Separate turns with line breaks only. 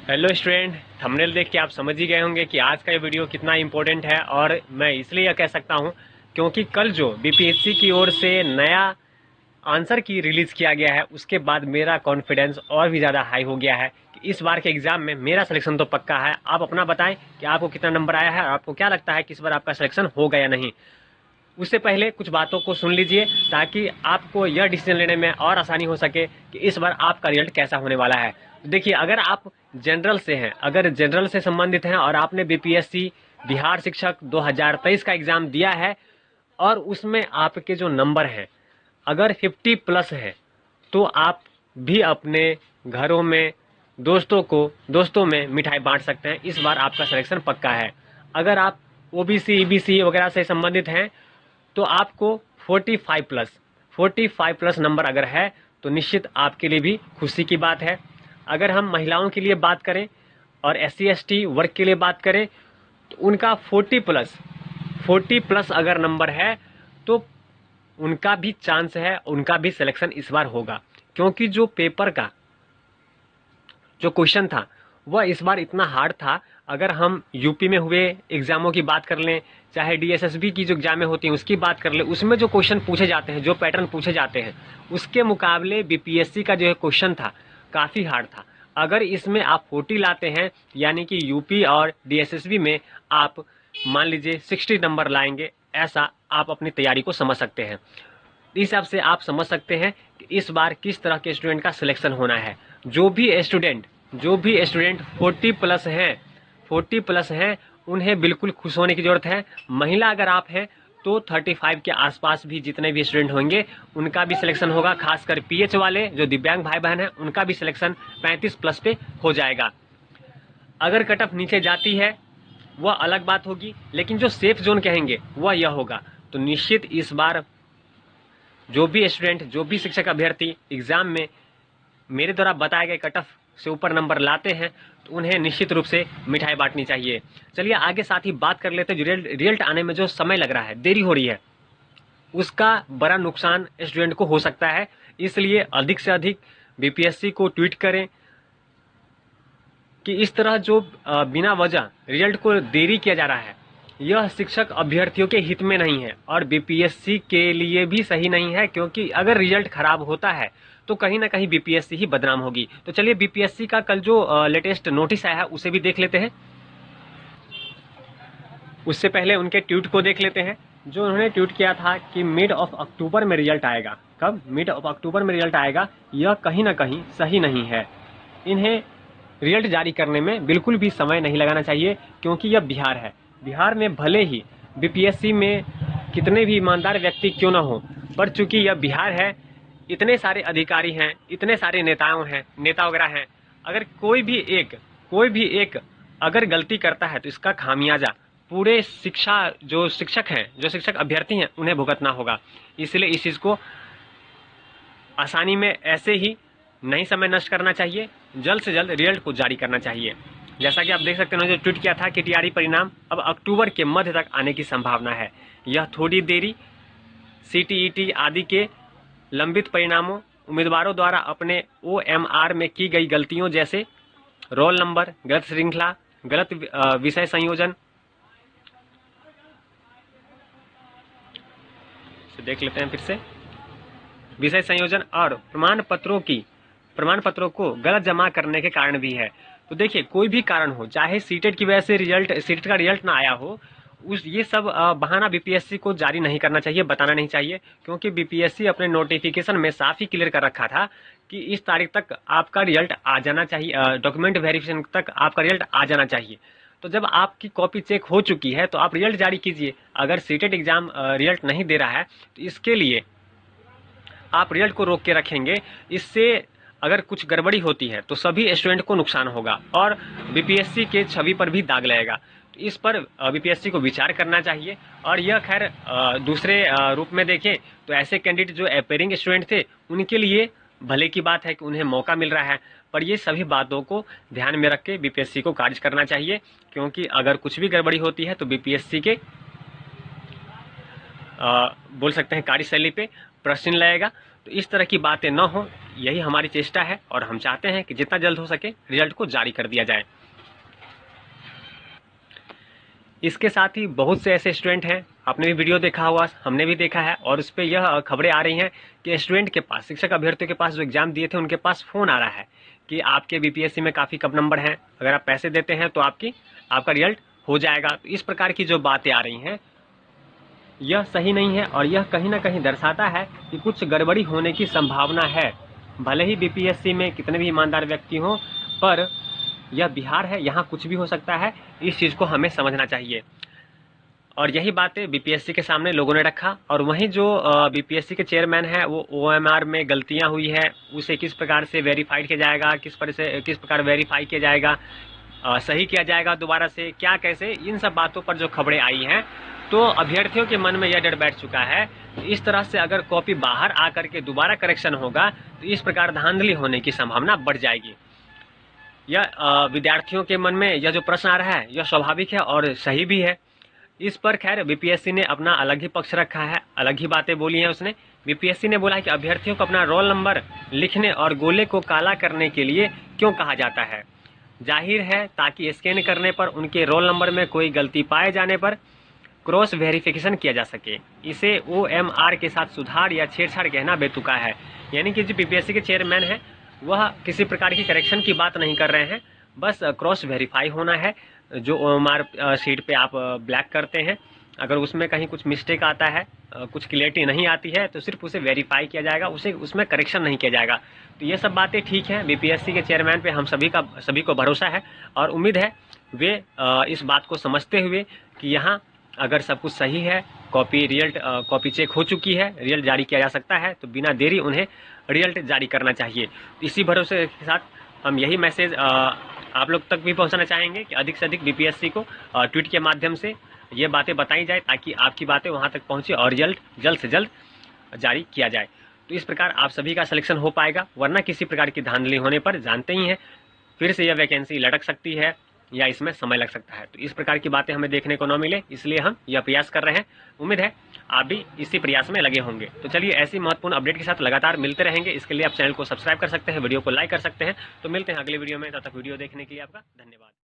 Hello student, thumbnail देख के आप समझ ही गए होंगे कि आज का ये वीडियो कितना इम्पोर्टेंट है। और मैं इसलिए यह कह सकता हूँ क्योंकि कल जो बीपीएससी की ओर से नया आंसर की रिलीज़ किया गया है, उसके बाद मेरा कॉन्फिडेंस और भी ज़्यादा हाई हो गया है कि इस बार के एग्ज़ाम में मेरा सिलेक्शन तो पक्का है। आप अपना बताएं कि आपको कितना नंबर आया है और आपको क्या लगता है कि इस बार आपका सिलेक्शन होगा या नहीं। उससे पहले कुछ बातों को सुन लीजिए ताकि आपको यह डिसीजन लेने में और आसानी हो सके कि इस बार आपका रिजल्ट कैसा होने वाला है। तो देखिए, अगर आप जनरल से हैं, अगर जनरल से संबंधित हैं और आपने बीपीएससी बिहार शिक्षक 2023 का एग्ज़ाम दिया है और उसमें आपके जो नंबर हैं अगर 50 प्लस है, तो आप भी अपने घरों में दोस्तों में मिठाई बांट सकते हैं। इस बार आपका सिलेक्शन पक्का है। अगर आप ओबीसी ईबीसी वगैरह से संबंधित हैं तो आपको 45 प्लस नंबर अगर है तो निश्चित आपके लिए भी खुशी की बात है। अगर हम महिलाओं के लिए बात करें और एससी एसटी वर्ग के लिए बात करें तो उनका 40 प्लस अगर नंबर है तो उनका भी चांस है, उनका भी सिलेक्शन इस बार होगा। क्योंकि जो पेपर का जो क्वेश्चन था वह इस बार इतना हार्ड था। अगर हम यूपी में हुए एग्जामों की बात कर लें, चाहे डीएसएसबी की जो एग्जामें होती हैं उसकी बात कर लें, उसमें जो क्वेश्चन पूछे जाते हैं, जो पैटर्न पूछे जाते हैं, उसके मुकाबले बीपीएससी का जो क्वेश्चन था काफ़ी हार्ड था। अगर इसमें आप 40 लाते हैं, यानी कि यूपी और डीएसएसबी में आप मान लीजिए 60 नंबर लाएंगे, ऐसा आप अपनी तैयारी को समझ सकते हैं। इस हिसाब से आप समझ सकते हैं कि इस बार किस तरह के स्टूडेंट का सिलेक्शन होना है। जो भी स्टूडेंट 40 प्लस हैं उन्हें बिल्कुल खुश होने की ज़रूरत है। महिला अगर आप हैं तो 35 के आसपास भी जितने भी स्टूडेंट होंगे उनका भी सिलेक्शन होगा। खासकर पीएच वाले जो दिव्यांग भाई बहन हैं उनका भी सिलेक्शन 35 प्लस पे हो जाएगा। अगर कट ऑफ नीचे जाती है वह अलग बात होगी, लेकिन जो सेफ जोन कहेंगे वह यह होगा। तो निश्चित इस बार जो भी स्टूडेंट, जो भी शिक्षक अभ्यर्थी एग्जाम में मेरे द्वारा बताए गए कट ऑफ से ऊपर नंबर लाते हैं तो उन्हें निश्चित रूप से मिठाई बांटनी चाहिए। चलिए आगे साथ ही बात कर लेते हैं। जो रिजल्ट आने में जो समय लग रहा है, देरी हो रही है, उसका बड़ा नुकसान स्टूडेंट को हो सकता है। इसलिए अधिक से अधिक बीपीएससी को ट्वीट करें कि इस तरह जो बिना वजह रिजल्ट को देरी किया जा रहा है, यह शिक्षक अभ्यर्थियों के हित में नहीं है और बीपीएससी के लिए भी सही नहीं है। क्योंकि अगर रिजल्ट खराब होता है तो कहीं ना कहीं बीपीएससी ही बदनाम होगी। तो चलिए बीपीएससी का कल जो लेटेस्ट नोटिस आया है उसे भी देख लेते हैं। उससे पहले उनके ट्वीट को देख लेते हैं। जो उन्होंने ट्वीट किया था कि मिड ऑफ अक्टूबर में रिजल्ट आएगा। कब मिड ऑफ अक्टूबर में रिजल्ट आएगा, यह कहीं ना कहीं सही नहीं है। इन्हें रिजल्ट जारी करने में बिल्कुल भी समय नहीं लगाना चाहिए, क्योंकि यह बिहार है। बिहार में भले ही बीपीएससी में कितने भी ईमानदार व्यक्ति क्यों ना हो, पर चूंकि यह बिहार है, इतने सारे अधिकारी हैं, इतने सारे नेता वगैरह हैं। अगर कोई भी एक अगर गलती करता है तो इसका खामियाजा पूरे जो शिक्षक अभ्यर्थी हैं उन्हें भुगतना होगा। इसलिए इस चीज़ को आसानी में ऐसे ही नहीं समय नष्ट करना चाहिए, जल्द से जल्द रिजल्ट को जारी करना चाहिए। जैसा कि आप देख सकते हैं, उन्होंने जो ट्वीट किया था कि टीआरई परिणाम अब अक्टूबर के मध्य तक आने की संभावना है। यह थोड़ी देरी सीटीईटी आदि के लंबित परिणामों, उम्मीदवारों द्वारा अपने ओएमआर में की गई गलतियों जैसे रोल नंबर, गलत श्रृंखला, गलत विषय संयोजन से देख लेते हैं फिर से, विषय संयोजन और प्रमाण पत्रों को गलत जमा करने के कारण भी है। तो देखिए, कोई भी कारण हो, चाहे सीटेट की वजह से सीटेट का रिजल्ट ना आया हो, ये सब बहाना बीपीएससी को जारी नहीं करना चाहिए, बताना नहीं चाहिए। क्योंकि बीपीएससी अपने नोटिफिकेशन में साफ ही क्लियर कर रखा था कि इस तारीख तक आपका रिजल्ट आ जाना चाहिए, डॉक्यूमेंट वेरिफिकेशन तक आपका रिजल्ट आ जाना चाहिए। तो जब आपकी कॉपी चेक हो चुकी है तो आप रिजल्ट जारी कीजिए। अगर सीटेट एग्जाम रिजल्ट नहीं दे रहा है तो इसके लिए आप रिजल्ट को रोक के रखेंगे, इससे अगर कुछ गड़बड़ी होती है तो सभी स्टूडेंट को नुकसान होगा और बीपीएससी के छवि पर भी दाग लगेगा। तो इस पर बीपीएससी को विचार करना चाहिए। और यह खैर दूसरे रूप में देखें तो ऐसे कैंडिडेट जो अपेयरिंग स्टूडेंट थे उनके लिए भले की बात है कि उन्हें मौका मिल रहा है, पर ये सभी बातों को ध्यान में रख के बीपीएससी को कार्य करना चाहिए। क्योंकि अगर कुछ भी गड़बड़ी होती है तो बीपीएससी के बोल सकते हैं कार्यशैली पे प्रश्न लगेगा। तो इस तरह की बातें न हो, यही हमारी चेष्टा है और हम चाहते हैं कि जितना जल्द हो सके रिजल्ट को जारी कर दिया जाए। इसके साथ ही बहुत से ऐसे स्टूडेंट हैं, आपने भी वीडियो देखा होगा, हमने भी देखा है, और उस पर यह खबरें आ रही हैं कि स्टूडेंट के पास, शिक्षक अभ्यर्थियों के पास जो एग्जाम दिए थे उनके पास फ़ोन आ रहा है कि आपके बीपीएससी में काफ़ी कम नंबर हैं, अगर आप पैसे देते हैं तो आपका रिजल्ट हो जाएगा। तो इस प्रकार की जो बातें आ रही हैं यह सही नहीं है और यह कहीं ना कहीं दर्शाता है कि कुछ गड़बड़ी होने की संभावना है। भले ही बीपीएससी में कितने भी ईमानदार व्यक्ति हों, पर यह बिहार है, यहाँ कुछ भी हो सकता है, इस चीज़ को हमें समझना चाहिए। और यही बातें बीपीएससी के सामने लोगों ने रखा, और वहीं जो बीपीएससी के चेयरमैन है वो ओएमआर में गलतियां हुई है उसे किस प्रकार से वेरीफाइड किया जाएगा, किस प्रकार वेरीफाई किया जाएगा, सही किया जाएगा दोबारा से, क्या कैसे, इन सब बातों पर जो खबरें आई हैं, तो अभ्यर्थियों के मन में यह डर बैठ चुका है इस तरह से अगर कॉपी बाहर आकर के दोबारा करेक्शन होगा तो इस प्रकार धांधली होने की संभावना बढ़ जाएगी। यह विद्यार्थियों के मन में यह जो प्रश्न आ रहा है यह स्वाभाविक है और सही भी है। इस पर खैर बीपीएससी ने अपना अलग ही पक्ष रखा है, अलग ही बातें बोली हैं उसने। बीपीएससी ने बोला है कि अभ्यर्थियों को अपना रोल नंबर लिखने और गोले को काला करने के लिए क्यों कहा जाता है, जाहिर है ताकि स्कैन करने पर उनके रोल नंबर में कोई गलती पाए जाने पर क्रॉस वेरिफिकेशन किया जा सके। इसे ओएमआर के साथ सुधार या छेड़छाड़ कहना बेतुका है। यानी कि जो बीपीएससी के चेयरमैन हैं वह किसी प्रकार की करेक्शन की बात नहीं कर रहे हैं, बस क्रॉस वेरीफाई होना है। जो ओएमआर शीट पे आप ब्लैक करते हैं, अगर उसमें कहीं कुछ मिस्टेक आता है, कुछ क्लियरिटी नहीं आती है, तो सिर्फ उसे वेरीफाई किया जाएगा, उसमें करेक्शन नहीं किया जाएगा। तो ये सब बातें ठीक हैं। बीपीएससी के चेयरमैन पे हम सभी को भरोसा है और उम्मीद है वे इस बात को समझते हुए कि यहाँ अगर सब कुछ सही है, कॉपी चेक हो चुकी है, रिजल्ट जारी किया जा सकता है, तो बिना देरी उन्हें रिजल्ट जारी करना चाहिए। इसी भरोसे के साथ हम यही मैसेज आप लोग तक भी पहुंचाना चाहेंगे कि अधिक से अधिक बीपीएससी को ट्वीट के माध्यम से ये बातें बताई जाए ताकि आपकी बातें वहां तक पहुंचे और रिजल्ट जल्द से जल्द जारी किया जाए। तो इस प्रकार आप सभी का सिलेक्शन हो पाएगा, वरना किसी प्रकार की धांधली होने पर जानते ही हैं फिर से यह वैकेंसी लटक सकती है या इसमें समय लग सकता है। तो इस प्रकार की बातें हमें देखने को न मिले, इसलिए हम यह प्रयास कर रहे हैं। उम्मीद है आप भी इसी प्रयास में लगे होंगे। तो चलिए ऐसी महत्वपूर्ण अपडेट के साथ लगातार मिलते रहेंगे। इसके लिए आप चैनल को सब्सक्राइब कर सकते हैं, वीडियो को लाइक कर सकते हैं। तो मिलते हैं अगले वीडियो में, तब तक वीडियो देखने के लिए आपका धन्यवाद।